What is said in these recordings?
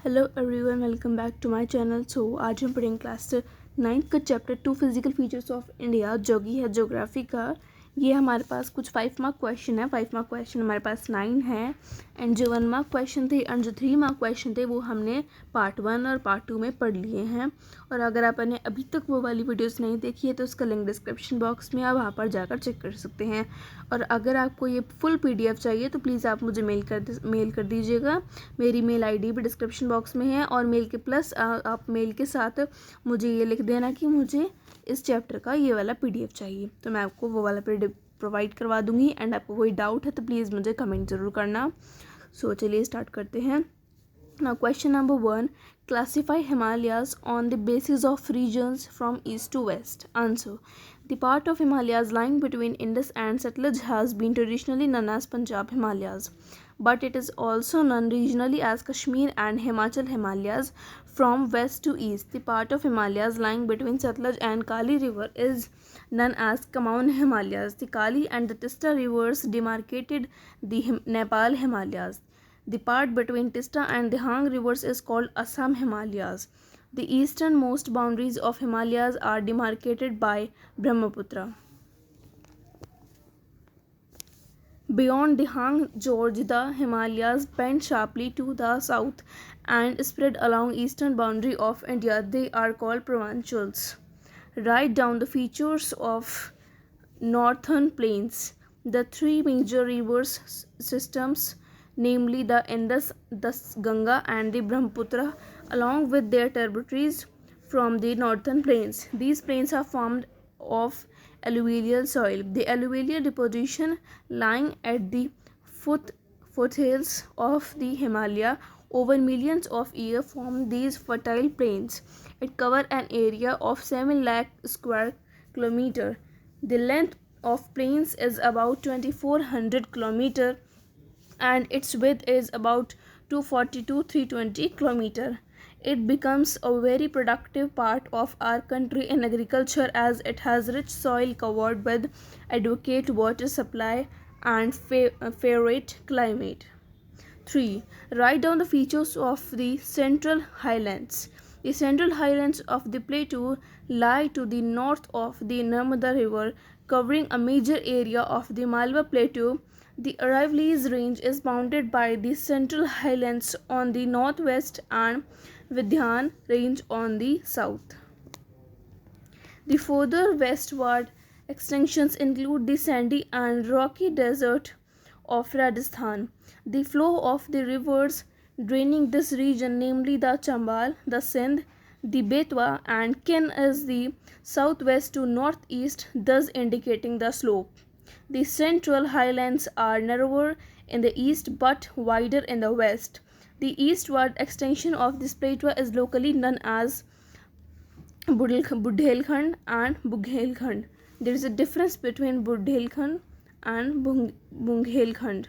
Hello everyone, welcome back to my channel. आज हम पढ़ेंगे क्लास 9th का chapter 2 physical features of India, जो कि है ज्योग्राफी का। ये हमारे पास कुछ 5 मार्क क्वेश्चन है। 5 मार्क क्वेश्चन हमारे पास 9 है एंड जो 1 मार्क क्वेश्चन थे एंड जो 3 मार्क क्वेश्चन थे वो हमने पार्ट 1 और पार्ट 2 में पढ़ लिए हैं। और अगर आपने अभी तक वो वाली वीडियोस नहीं देखी है तो उसका लिंक डिस्क्रिप्शन बॉक्स में आप वहाँ पर जाकर चेक कर सकते हैं। और अगर आपको ये फुल PDF चाहिए तो प्लीज़ आप मुझे मेल कर दीजिएगा। मेरी मेल ID भी डिस्क्रिप्शन बॉक्स में है और मेल के प्लस आप मेल के साथ मुझे ये लिख देना कि मुझे इस चैप्टर का ये वाला PDF चाहिए, तो मैं आपको वो वाला PDF प्रोवाइड करवा दूँगी। एंड आपको कोई डाउट है तो प्लीज़ मुझे कमेंट ज़रूर करना। चलिए स्टार्ट करते हैं। Now question number 1, classify Himalayas on the basis of regions from east to west. Answer: the part of Himalayas lying between Indus and Satluj has been traditionally known as Punjab Himalayas, but it is also known regionally as Kashmir and Himachal Himalayas from west to east. The part of Himalayas lying between Satluj and Kali River is known as Kumaon Himalayas. The Kali and the Tista rivers demarcated the Nepal Himalayas. The part between Tista and the Hang rivers is called Assam Himalayas. The easternmost boundaries of Himalayas are demarcated by Brahmaputra. Beyond the Hang Gorge, the Himalayas bend sharply to the south and spread along eastern boundary of India. They are called provincials. Write down the features of northern plains. The three major rivers systems, namely the Indus, the Ganga and the Brahmaputra, along with their tributaries from the northern plains. These plains are formed of alluvial soil. The alluvial deposition lying at the foothills of the Himalaya over millions of years form these fertile plains. It covers an area of 7 lakh square kilometer. The length of plains is about 2400 kilometer and its width is about 240 to 320 kilometer. It becomes a very productive part of our country in agriculture as it has rich soil covered with adequate water supply and favorable climate. 3. Write down the features of the Central Highlands. The Central Highlands of the plateau lie to the north of the Narmada River, covering a major area of the Malwa Plateau. The Aravallis Range is bounded by the Central Highlands on the northwest and Vindhyan Range on the south. The further westward extensions include the sandy and rocky desert of Rajasthan. The flow of the rivers draining this region, namely the Chambal, the Sindh, the Betwa, and Ken, is the southwest to northeast, thus indicating the slope. The Central Highlands are narrower in the east but wider in the west. The eastward extension of this plateau is locally known as Budhelkhand and Bughelkhand. There is a difference between Budhelkhand and Bughelkhand.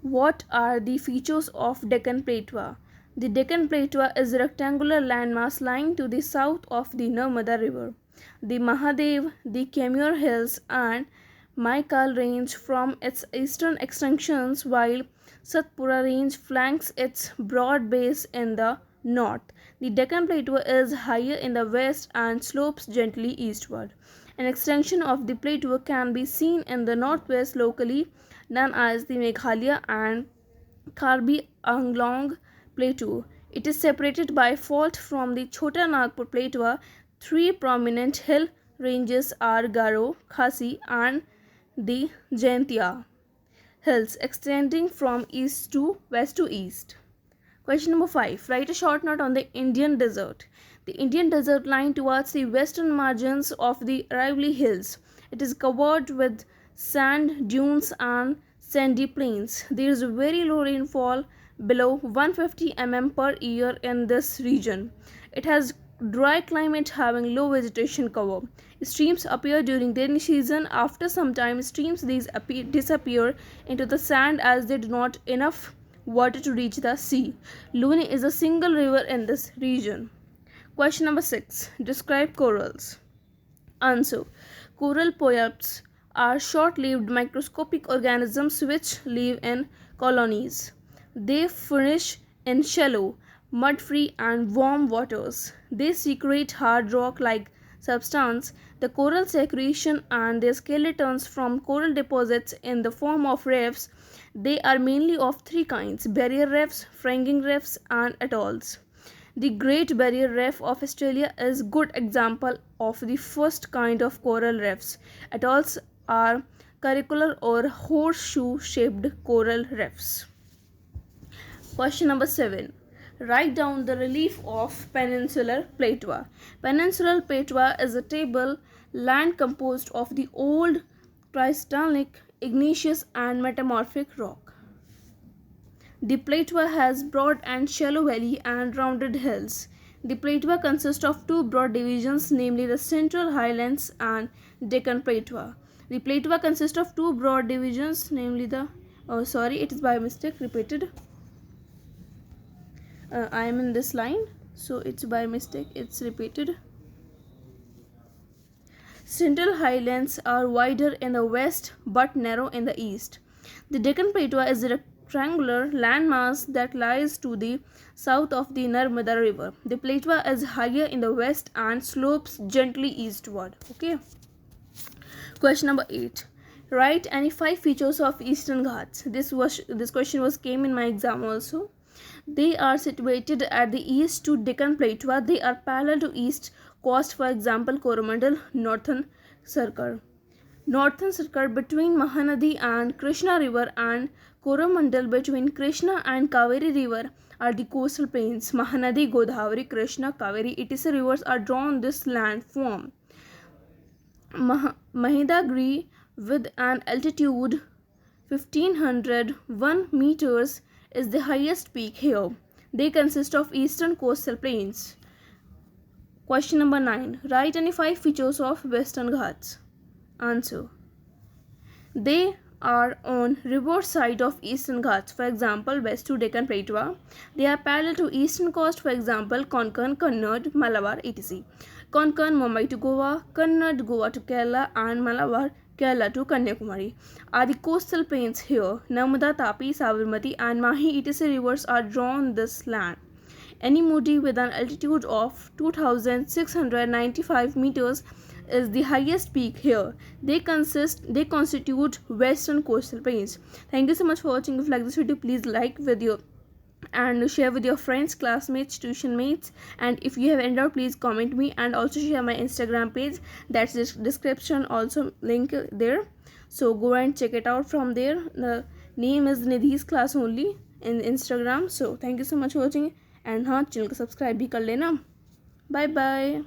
What are the features of Deccan Plateau? The Deccan Plateau is a rectangular landmass lying to the south of the Narmada River. The Mahadev, the Kemur Hills, and Maikal range from its eastern extensions, while Satpura range flanks its broad base in the north. The Deccan Plateau is higher in the west and slopes gently eastward. An extension of the plateau can be seen in the northwest, locally known as the Meghalaya and Karbi Anglong Plateau. It is separated by fault from the Chota Nagpur Plateau. Three prominent hill ranges are Garo, Khasi, and the Jaintia Hills, extending from east to west to east. Question number 5. Write a short note on the Indian desert. The Indian desert lying towards the western margins of the Aravalli Hills. It is covered with sand dunes and sandy plains. There is very low rainfall, below 150 mm per year in this region. It has dry climate having low vegetation cover. Streams appear during the rainy season. After some time, streams these disappear into the sand as they do not enough water to reach the sea. Luni is a single river in this region. Question number 6. Describe corals. Answer. Coral polyps are short-lived microscopic organisms which live in colonies. They flourish in shallow, mud-free and warm waters. They secrete hard rock-like substance, the coral secretion and their skeletons from coral deposits in the form of reefs. They are mainly of three kinds: barrier reefs, fringing reefs and atolls. The Great Barrier Reef of Australia is a good example of the first kind of coral reefs. Atolls are curricular or horseshoe-shaped coral reefs. Question number 7. Write down the relief of Peninsular Plateau. Peninsular Plateau is a table land composed of the old crystalline, igneous and metamorphic rock. The plateau has broad and shallow valley and rounded hills. The plateau consists of two broad divisions, namely the Central Highlands and Deccan Plateau. The plateau consists of two broad divisions, namely the it is by mistake repeated. I am in this line, so it's by mistake it's repeated. Central Highlands are wider in the west but narrow in the east. The Deccan Plateau is a rectangular landmass that lies to the south of the Narmada River. The plateau is higher in the west and slopes gently eastward. Okay. Question number 8. Write any 5 features of Eastern Ghats. This question came in my exam also. They are situated at the east to Deccan Plateau. They are parallel to east coast, for example, Coromandel, Northern Circle. Northern Circle between Mahanadi and Krishna River and Coromandel between Krishna and Kaveri River are the coastal plains. Mahanadi, Godavari, Krishna, Kaveri, etc. rivers are drawn on this landform. Mahindagiri, with an altitude 1501 meters, is the highest peak here. They consist of eastern coastal plains. Question number 9. Write any 5 features of Western Ghats. Answer. They are on reverse side of Eastern Ghats, for example, west to Deccan Plateau. They are parallel to eastern coast, for example, Konkan, Kannad, Malabar, etc. Konkan, Mumbai to Goa, Kannad, Goa to Kerala, and Malabar, Kerala to Kanyakumari are the coastal plains here. Narmada, Tapi, Sabarmati, and Mahi, etc. rivers are drawn this land. Anamudi, with an altitude of 2695 meters, is the highest peak here. They constitute western coastal plains. Thank you so much for watching. If you like this video, please like and share with your friends, classmates, tuition mates, and if you have any doubt, please comment me and also share my Instagram page. That's the description, also link there, so go and check it out from there. The name is Nidhi's class only in Instagram. So thank you so much for watching, and हाँ channel को subscribe भी कर लेना. Bye bye.